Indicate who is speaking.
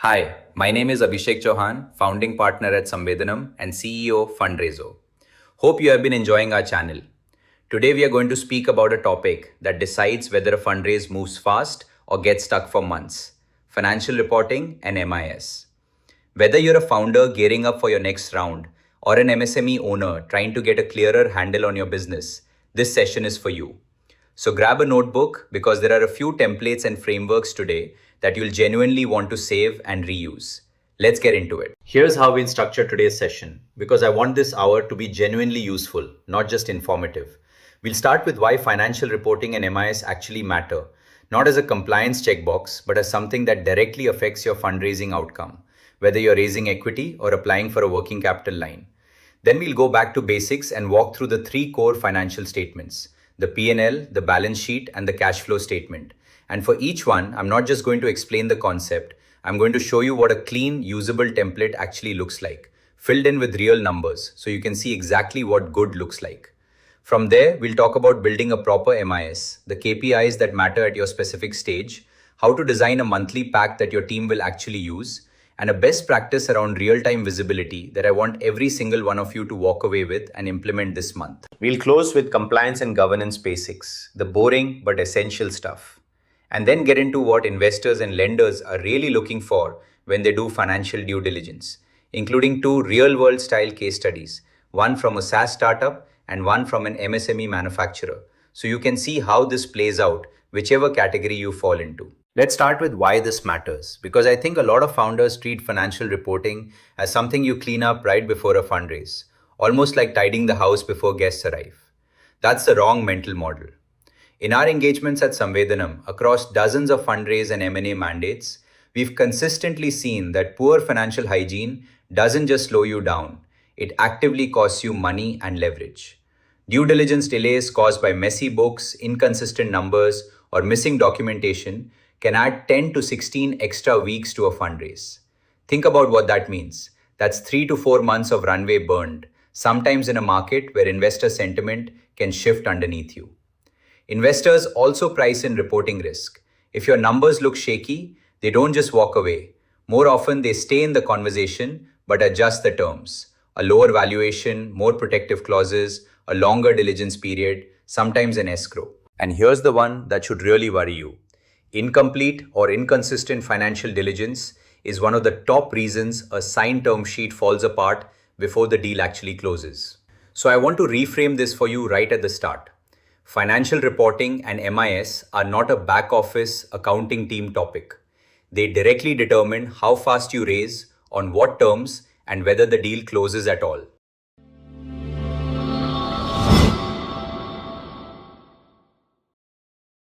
Speaker 1: Hi, my name is Abhishek Chauhan, founding partner at Samvedanam and CEO of FundRaiseo. Hope you have been enjoying our channel. Today we are going to speak about a topic that decides whether a fundraise moves fast or gets stuck for months: financial reporting and MIS. Whether you're a founder gearing up for your next round or an MSME owner trying to get a clearer handle on your business, this session is for you. So grab a notebook because there are a few templates and frameworks today that you'll genuinely want to save and reuse. Let's get into it. Here's how we'll structure today's session because I want this hour to be genuinely useful, not just informative. We'll start with why financial reporting and MIS actually matter, not as a compliance checkbox, but as something that directly affects your fundraising outcome, whether you're raising equity or applying for a working capital line. Then we'll go back to basics and walk through the three core financial statements: the P&L, the balance sheet, and the cash flow statement. And for each one, I'm not just going to explain the concept, I'm going to show you what a clean, usable template actually looks like, filled in with real numbers, so you can see exactly what good looks like. From there, we'll talk about building a proper MIS, the KPIs that matter at your specific stage, how to design a monthly pack that your team will actually use, and a best practice around real-time visibility that I want every single one of you to walk away with and implement this month. We'll close with compliance and governance basics, the boring but essential stuff, and then get into what investors and lenders are really looking for when they do financial due diligence, including two real-world style case studies, one from a SaaS startup and one from an MSME manufacturer, so you can see how this plays out whichever category you fall into. Let's start with why this matters, because I think a lot of founders treat financial reporting as something you clean up right before a fundraise, almost like tidying the house before guests arrive. That's the wrong mental model. In our engagements at Samvedanam across dozens of fundraise and M&A mandates, we've consistently seen that poor financial hygiene doesn't just slow you down, it actively costs you money and leverage. Due diligence delays caused by messy books, inconsistent numbers, or missing documentation can add 10 to 16 extra weeks to a fundraise. Think about what that means. That's 3 to 4 months of runway burned, sometimes in a market where investor sentiment can shift underneath you. Investors also price in reporting risk. If your numbers look shaky, they don't just walk away. More often, they stay in the conversation but adjust the terms: a lower valuation, more protective clauses, a longer diligence period, sometimes an escrow. And here's the one that should really worry you. Incomplete or inconsistent financial diligence is one of the top reasons a signed term sheet falls apart before the deal actually closes. So I want to reframe this for you right at the start. Financial reporting and MIS are not a back office accounting team topic. They directly determine how fast you raise, on what terms, and whether the deal closes at all.